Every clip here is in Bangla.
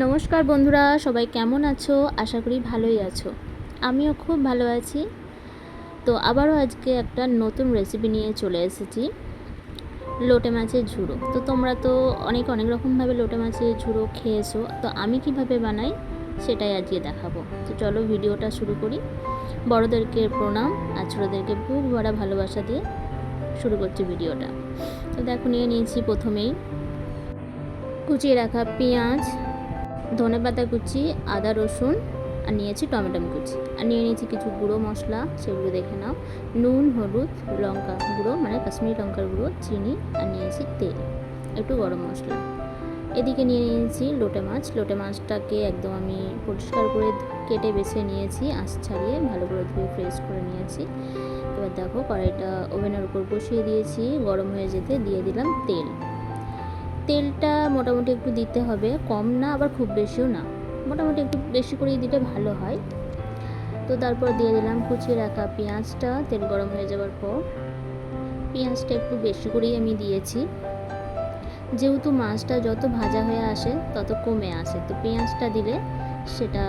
নমস্কার বন্ধুরা, সবাই কেমন আছো? আশা করি ভালোই আছো। আমিও খুব ভালো আছি। তো আবারও আজকে একটা নতুন রেসিপি নিয়ে চলে এসেছি, লোটে মাছের ঝুড়ো। তো তোমরা তো অনেক রকমভাবে লোটে মাছের ঝুড়ো খেয়েছো, তো আমি কিভাবে বানাই সেটাই আজকে দেখাবো। তো চলো ভিডিওটা শুরু করি। বড়োদেরকে প্রণাম আর ছোটোদেরকে বুক ভরা ভালোবাসা দিয়ে শুরু করছি ভিডিওটা। তো দেখো, নিয়ে নিয়েছি প্রথমেই কুচিয়ে রাখা পেঁয়াজ, ধনেপাতা কুচি, আদা রসুন, আর নিয়েছি টমেটো কুচি, আর নিয়ে নিয়েছি কিছু গুঁড়ো মশলা, সেগুলো দেখে নাও। নুন, হলুদ, লঙ্কা গুঁড়ো মানে কাশ্মীরি লঙ্কার গুঁড়ো, চিনি, আর নিয়েছি তেল, একটু গরম মশলা। এদিকে নিয়ে নিয়েছি লোটে মাছ। লোটে মাছটাকে একদম আমি পরিষ্কার করে কেটে বেছে নিয়েছি, আঁশ ছাড়িয়ে ভালো করে ধুয়ে ফ্রেশ করে নিয়েছি। এবার দেখো, কড়াইটা ওভেনের উপর বসিয়ে দিয়েছি, গরম হয়ে যেতে দিয়ে দিলাম তেল। তেলটা মোটামুটি একটু দিতে হবে, কম না আবার খুব বেশিও না, মোটামুটি একটু বেশি করেই দিলে ভালো হয়। তো তারপর দিয়ে দিলাম কুচিয়ে রাখা পেঁয়াজটা। তেল গরম হয়ে যাওয়ার পর পেঁয়াজটা একটু বেশি করেই আমি দিয়েছি, যেহেতু মাছটা যত ভাজা হয়ে আসে তত কমে আসে, তো পেঁয়াজটা দিলে সেটা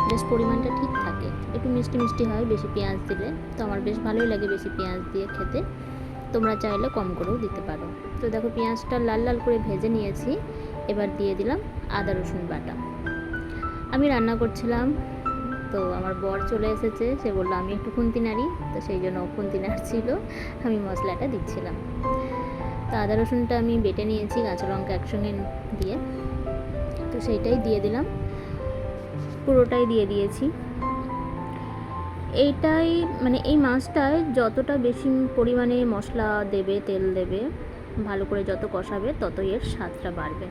বেশ পরিমাণটা ঠিক থাকে, একটু মিষ্টি মিষ্টি হয় বেশি পেঁয়াজ দিলে। তো আমার বেশ ভালোই লাগে বেশি পেঁয়াজ দিয়ে খেতে, তোমরা চাইলে কম করেও দিতে পারো। তো দেখো, পেঁয়াজটা লাল লাল করে ভেজে নিয়েছি। এবার দিয়ে দিলাম আদা রসুন বাটা। আমি রান্না করছিলাম, তো আমার বর চলে এসেছে, সে বললো আমি একটু খুন্তি নাড়ি, তো সেই জন্য খুন্তি নাড়ছিল, আমি মশলাটা দিচ্ছিলাম। তো আদা রসুনটা আমি বেটে নিয়েছি কাঁচা লঙ্কা একসঙ্গে দিয়ে, তো সেইটাই দিয়ে দিলাম, পুরোটাই দিয়ে দিয়েছি। এইটাই মানে এই মাছটায় যতটা বেশি পরিমাণে মশলা দেবে, তেল দেবে, ভালো করে যত কষাবে ততই এর স্বাদটা বাড়বে।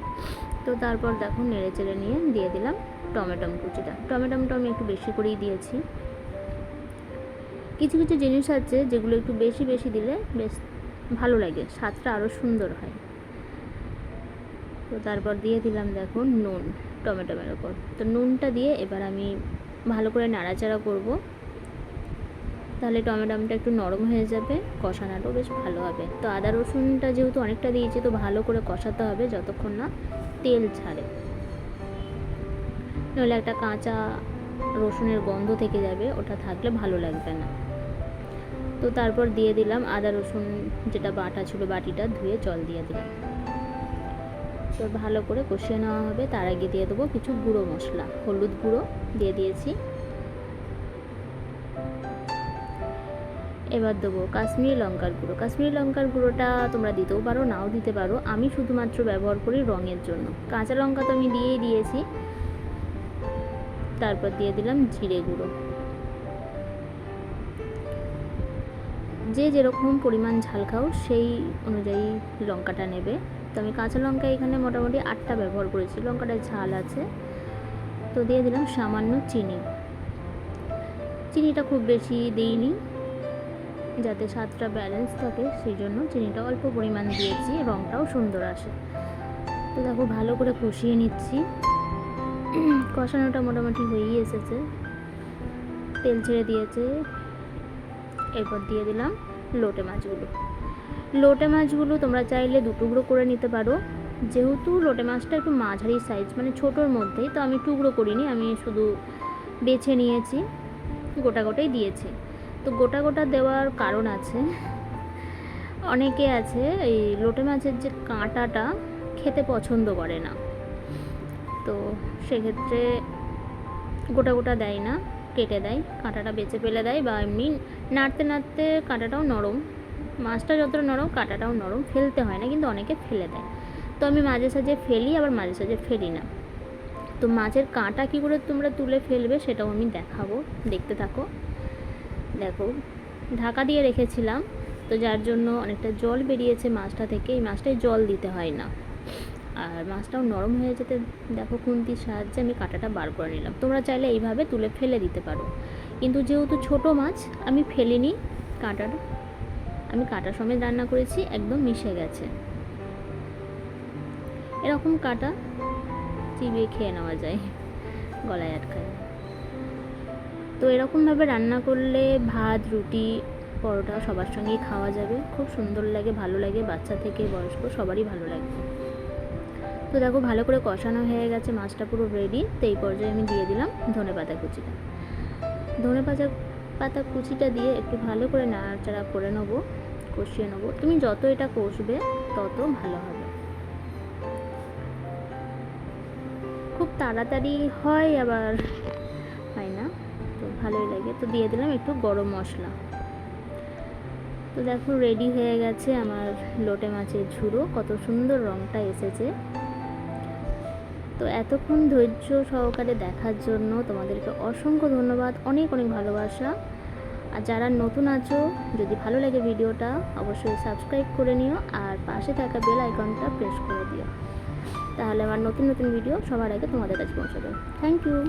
তো তারপর দেখো, নেড়ে চেড়ে নিয়ে দিয়ে দিলাম টমেটো কুচিটা। টমেটোটা আমি একটু বেশি করেই দিয়েছি। কিছু কিছু জিনিস আছে যেগুলো একটু বেশি বেশি দিলে বেশ ভালো লাগে, স্বাদটা আরও সুন্দর হয়। তো তারপর দিয়ে দিলাম দেখো নুন টমেটোর ওপর। তো নুনটা দিয়ে এবার আমি ভালো করে নাড়াচাড়া করব, তাহলে টমেটোটা একটু নরম হয়ে যাবে, কষানোটাও বেশ ভালো হবে। তো আদা রসুনটা যেহেতু অনেকটা দিয়েছি, তো ভালো করে কষাতে হবে যতক্ষণ না তেল ছাড়ে, নইলে একটা কাঁচা রসুনের গন্ধ থেকে যাবে, ওটা থাকলে ভালো লাগবে না। তো তারপর দিয়ে দিলাম আদা রসুন যেটা বাটা ছিল, বাটিটা ধুয়ে জল দিয়ে দিলাম। তো ভালো করে কষিয়ে নেওয়া হবে। তার আগে দিয়ে দেবো কিছু গুঁড়ো মশলা, হলুদ গুঁড়ো দিয়ে দিয়েছি। এবার দেবো কাশ্মীরি লঙ্কার গুঁড়ো। কাশ্মীরি লঙ্কার গুঁড়োটা তোমরা দিতেও পারো, নাও দিতে পারো, আমি শুধুমাত্র ব্যবহার করি রঙের জন্য। কাঁচা লঙ্কা তো আমি দিয়েই দিয়েছি। তারপর দিয়ে দিলাম জিরে গুঁড়ো। যে যেরকম পরিমাণ ঝাল খাও সেই অনুযায়ী লঙ্কাটা নেবে। তো আমি কাঁচা লঙ্কা এখানে মোটামুটি 8টা ব্যবহার করেছি, লঙ্কাটা ঝাল আছে। তো দিয়ে দিলাম সামান্য চিনি। চিনিটা খুব বেশি দিইনি, যাতে স্বাদটা ব্যালেন্স থাকে, সেই জন্য চিনিটা অল্প পরিমাণ দিয়েছি, রঙটাও সুন্দর আসে। তো দেখো, ভালো করে কষিয়ে নিচ্ছি। কষানোটা মোটামুটি হয়েই এসেছে, তেল ছেড়ে দিয়েছে। এরপর দিয়ে দিলাম লোটে মাছগুলো। লোটে মাছগুলো তোমরা চাইলে 2 টুকরো করে নিতে পারো, যেহেতু লোটে মাছটা একটু মাঝারি সাইজ মানে ছোটোর মধ্যেই, তো আমি টুকরো করিনি, আমি শুধু বেছে নিয়েছি, গোটা গোটাই দিয়েছি। তো গোটা গোটা দেওয়ার কারণ আছে, অনেকে আছে এই লোটে মাছের যে কাঁটাটা খেতে পছন্দ করে না, তো সেক্ষেত্রে গোটা গোটা দেয় না, কেটে দেয়, কাঁটাটা বেছে ফেলে দেয়, বা এমনি নাড়তে নাড়তে কাঁটাটাও নরম, মাছটা যতটা নরম কাঁটাটাও নরম, ফেলতে হয় না, কিন্তু অনেকে ফেলে দেয়। তো আমি মাঝে সাঝে ফেলি, আবার মাঝে সাঝে ফেলি না। তো মাছের কাঁটা কী করে তোমরা তুলে ফেলবে সেটাও আমি দেখাবো, দেখতে থাকো। দেখো, ঢাকা দিয়ে রেখেছিলাম, তো যার জন্য অনেকটা জল বেরিয়েছে মাছটা থেকে। এই মাছটায় জল দিতে হয় না, আর মাছটাও নরম হয়ে যেতে দেখো খুন্তির সাহায্যে আমি কাঁটাটা বার করে নিলাম। তোমরা চাইলে এইভাবে তুলে ফেলে দিতে পারো, কিন্তু যেহেতু ছোটো মাছ আমি ফেলিনি কাঁটাটা, আমি কাঁটা সমেত রান্না করেছি, একদম মিশে গেছে। এরকম কাঁটা চিবিয়ে খেয়ে নেওয়া যায়, গলায় আটকায়। তো এরকমভাবে রান্না করলে ভাত, রুটি, পরোটা সবার সঙ্গেই খাওয়া যাবে, খুব সুন্দর লাগে, ভালো লাগে, বাচ্চা থেকে বয়স্ক সবারই ভালো লাগবে। তো দেখো ভালো করে কষানো হয়ে গেছে, মাছটা পুরো রেডি। তো এই পর্যায়ে আমি দিয়ে দিলাম ধনেপাতা কুচিটা। ধনেপাতা কুচিটা দিয়ে একটু ভালো করে নাড়াচাড়া করে নেবো, কষিয়ে নেবো। তুমি যত এটা কষবে তত ভালো হবে। খুব তাড়াতাড়ি হয় আবার হয় না, তো ভালোই লাগে। তো দিয়ে দিলাম একটু গরম মশলা। তো দেখো রেডি হয়ে গেছে আমার লোটে মাছের ঝুড়ো, কত সুন্দর রঙটা এসেছে। তো এতক্ষণ ধৈর্য সহকারে দেখার জন্য তোমাদেরকে অসংখ্য ধন্যবাদ, অনেক অনেক ভালোবাসা। আর যারা নতুন আছো, যদি ভালো লাগে ভিডিওটা অবশ্যই সাবস্ক্রাইব করে নিও, আর পাশে থাকা বেল আইকনটা প্রেস করে দিও, তাহলে আমার নতুন নতুন ভিডিও সবার আগে তোমাদের কাছে পৌঁছাবে। Thank you.